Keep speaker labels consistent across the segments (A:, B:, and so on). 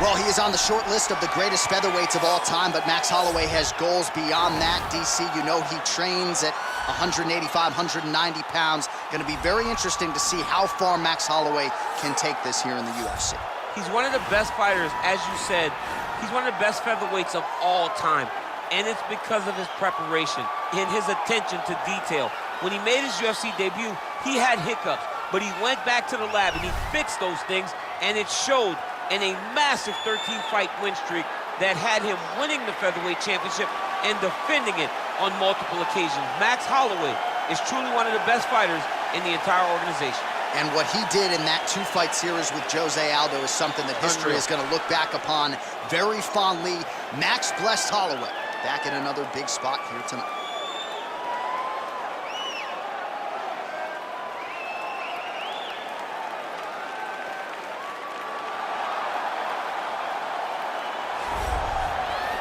A: Well, he is on the short list of the greatest featherweights of all time, but Max Holloway has goals beyond that. DC, you know he trains at 185, 190 pounds. Going to be very interesting to see how far Max Holloway can take this here in the UFC.
B: He's one of the best fighters, as you said. He's one of the best featherweights of all time, and it's because of his preparation and his attention to detail. When he made his UFC debut, he had hiccups, but he went back to the lab and he fixed those things, and it showed in a massive 13-fight win streak that had him winning the featherweight championship and defending it on multiple occasions. Max Holloway is truly one of the best fighters in the entire organization.
A: And what he did in that two-fight series with Jose Aldo is something that history is going to look back upon very fondly. Max blessed Holloway back in another big spot here tonight.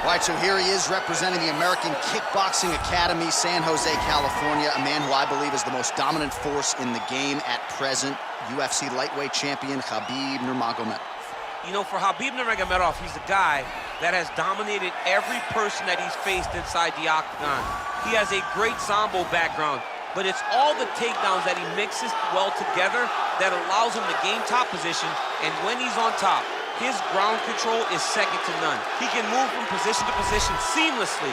A: All right, so here he is representing the American Kickboxing Academy, San Jose, California, a man who I believe is the most dominant force in the game at present, UFC lightweight champion Khabib Nurmagomedov.
B: You know, for Khabib Nurmagomedov, he's a guy that has dominated every person that he's faced inside the octagon. He has a great Sambo background, but it's all the takedowns that he mixes well together that allows him to gain top position, and when he's on top, his ground control is second to none. He can move from position to position seamlessly.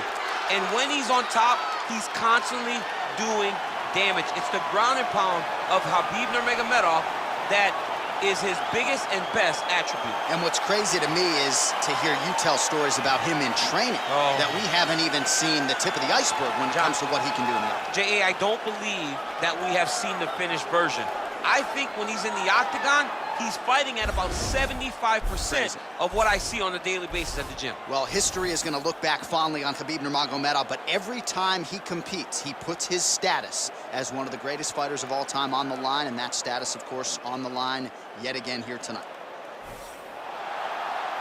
B: And when he's on top, he's constantly doing damage. It's the ground and pound of Khabib Nurmagomedov that is his biggest and best attribute.
A: And what's crazy to me is to hear you tell stories about him in training that we haven't even seen the tip of the iceberg when it comes to what he can do in the octagon.
B: J.A., I don't believe that we have seen the finished version. I think when he's in the octagon, he's fighting at about 75% of what I see on a daily basis at the gym.
A: Well, history is going to look back fondly on Khabib Nurmagomedov, but every time he competes, he puts his status as one of the greatest fighters of all time on the line, and that status, of course, on the line yet again here tonight.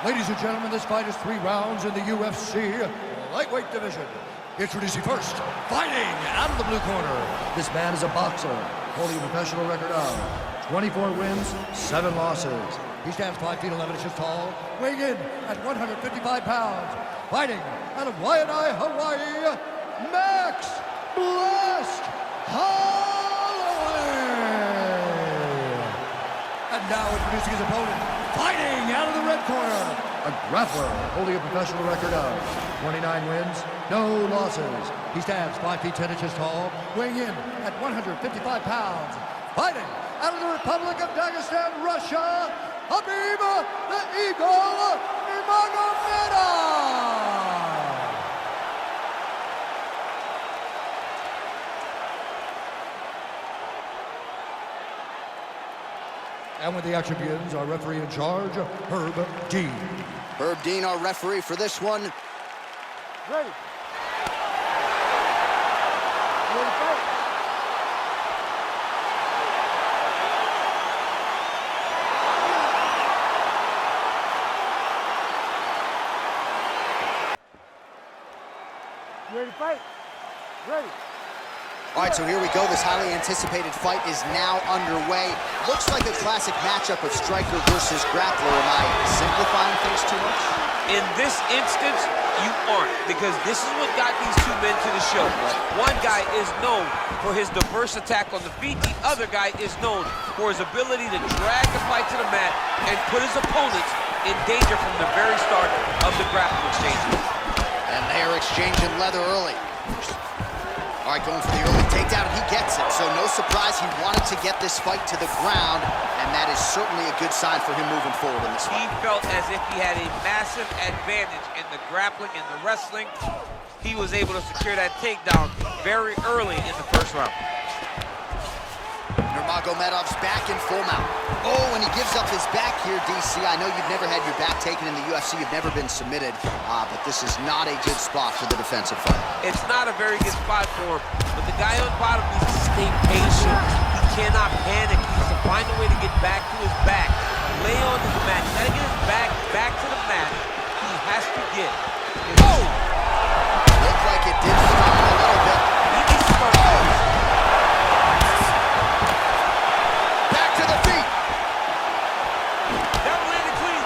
C: Ladies and gentlemen, this fight is 3 rounds in the UFC lightweight division. Introducing first, fighting out of the blue corner. This man is a boxer, holding a professional record of 24 wins, 7 losses. He stands 5 feet 11 inches tall, weighing in at 155 pounds. Fighting out of Waianae, Hawaii, Max Blessed Holloway. And now introducing his opponent, fighting out of the red corner, a grappler holding a professional record of 29 wins, no losses. He stands 5 feet 10 inches tall, weighing in at 155 pounds. Fighting out of the Republic of Dagestan, Russia, Khabib the Eagle Nurmagomedov. And with the action begins, our referee in charge, Herb Dean.
A: Herb Dean, our referee for this one.
D: Ready. Ready to fight? Ready to fight? Ready.
A: All right, so here we go. This highly anticipated fight is now underway. Looks like a classic matchup of striker versus grappler. Am I simplifying things too much?
B: In this instance, you aren't, because this is what got these two men to the show. One guy is known for his diverse attack on the feet. The other guy is known for his ability to drag the fight to the mat and put his opponents in danger from the very start of the grappling exchange.
A: And they are exchanging leather early. All right, going for the early takedown, and he gets it. So no surprise, he wanted to get this fight to the ground, and that is certainly a good sign for him moving forward in this fight.
B: He felt as if he had a massive advantage in the grappling and the wrestling. He was able to secure that takedown very early in the first round.
A: Nurmagomedov's back in full mount. Oh, and he gives up his back here, DC. I know you've never had your back taken in the UFC. You've never been submitted, but this is not a good spot for the defensive fight.
B: It's not a very good spot for him, but the guy on the bottom needs to stay patient. He cannot panic. He needs to find a way to get back to his back. Lay on his mat. He's got to get his back to the mat. He has to get his... Oh!
A: Looked like it did stop him a little bit.
B: He needs to start...
A: Back to the feet.
B: That landed clean.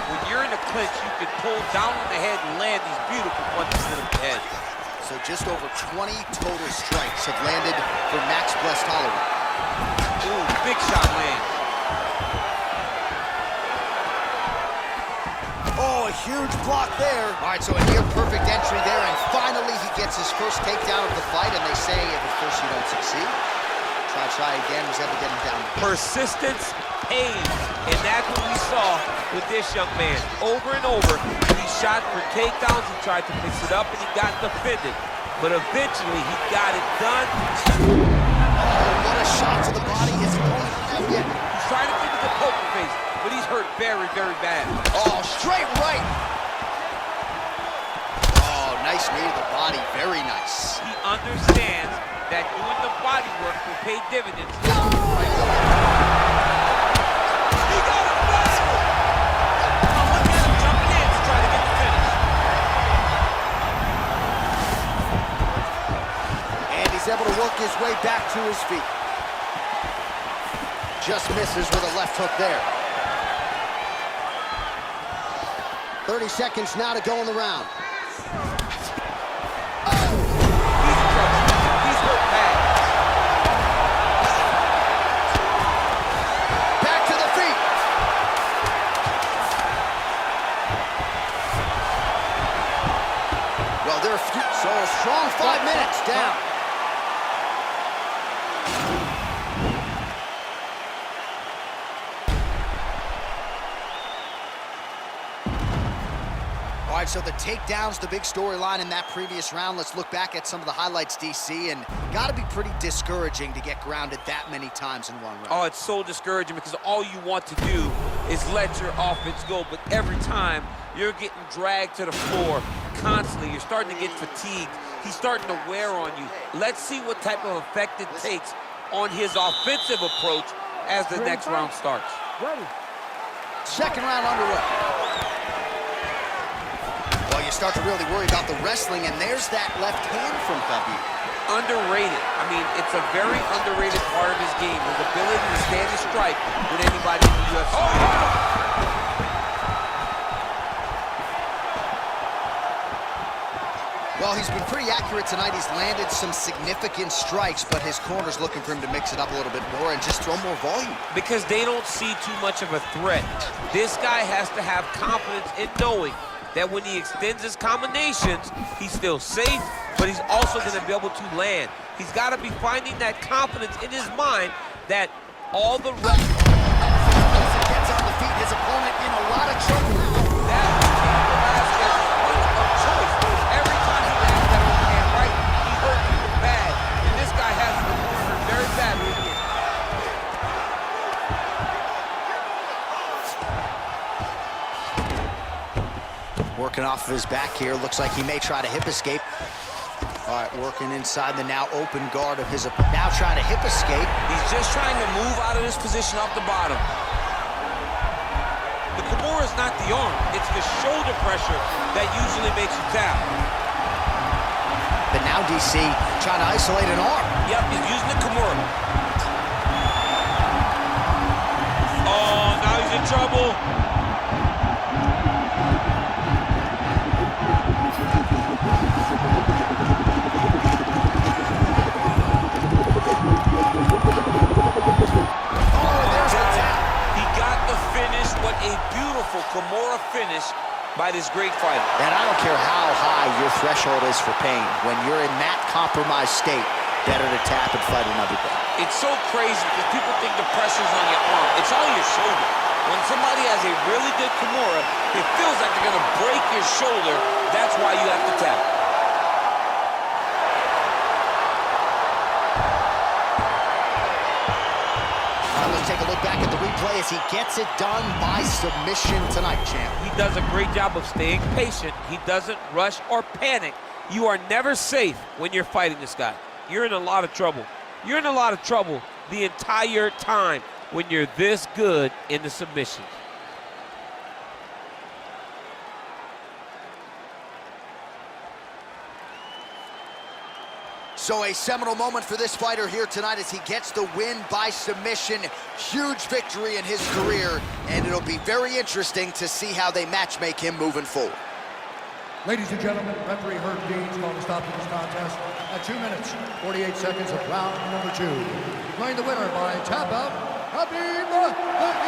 B: When you're in a clinch, you can pull down on the head and land these beautiful punches to the head.
A: So just over 20 total strikes have landed for Max Blessed Holloway.
B: Ooh, big shot land.
A: Oh, a huge block there. All right, so a near-perfect entry there, and finally he gets his first takedown of the fight, and they say if at first you don't succeed, try again, was able to get him down.
B: Persistence pays, and that's what we saw with this young man. Over and over, he shot for takedowns, he tried to mix it up, and he got defended. But eventually, he got it done.
A: Oh, what a shot to the body. His opponent not yet.
B: He's trying to think of the poker face, but he's hurt very, very bad.
A: Oh, straight right. Oh, nice knee to the body. Very nice.
B: He understands that doing the body work will pay dividends. He got him back! Oh, look at him jumping in to try to get the finish.
A: And he's able to work his way back to his feet. Just misses with a left hook there. 30 seconds now to go in the round. So a strong 5 minutes down. All right, so the takedown's the big storyline in that previous round. Let's look back at some of the highlights, DC, and gotta be pretty discouraging to get grounded that many times in one round.
B: Oh, it's so discouraging because all you want to do is let your offense go, but every time you're getting dragged to the floor constantly. You're starting to get fatigued. He's starting to wear on you. Let's see what type of effect it takes on his offensive approach as the next round starts.
D: Ready.
A: Second round underway. Well, you start to really worry about the wrestling, and there's that left hand from Khabib.
B: Underrated. I mean, it's a very underrated part of his game. His ability to stand and strike with anybody in the UFC.
A: Well, he's been pretty accurate tonight. He's landed some significant strikes, but his corner's looking for him to mix it up a little bit more and just throw more volume.
B: Because they don't see too much of a threat. This guy has to have confidence in knowing that when he extends his combinations, he's still safe, but he's also going to be able to land. He's got to be finding that confidence in his mind that all the rest...
A: Once he gets on the feet, his opponent in a lot of trouble.
B: That was punch of choice. Every time he lands that overhand right, he hurt people bad. And this guy has the corner very badly again.
A: Working off of his back here. Looks like he may try to hip escape. All right, working inside the now open guard of his opponent. Now trying to hip escape.
B: He's just trying to move out of this position off the bottom. The Kimura is not the arm. It's the shoulder pressure that usually makes you tap.
A: But now DC trying to isolate an arm.
B: Yep, he's using the Kimura. Oh, now he's in trouble. Kimura finish by this great fighter.
A: And I don't care how high your threshold is for pain. When you're in that compromised state, better to tap and fight another day.
B: It's so crazy because people think the pressure's on your arm. It's on your shoulder. When somebody has a really good Kimura, it feels like they're going to break your shoulder. That's why you have to tap.
A: Let's take a look back at the replay as he gets it done by submission tonight, champ.
B: He does a great job of staying patient. He doesn't rush or panic. You are never safe when you're fighting this guy. You're in a lot of trouble. You're in a lot of trouble the entire time when you're this good in the submission.
A: So a seminal moment for this fighter here tonight as he gets the win by submission. Huge victory in his career, and it'll be very interesting to see how they match-make him moving forward.
C: Ladies and gentlemen, referee Herb Dean's called to stop this contest at 2 minutes, 48 seconds of round number 2. Declaring the winner by tap out, Khabib Nurmagomedov.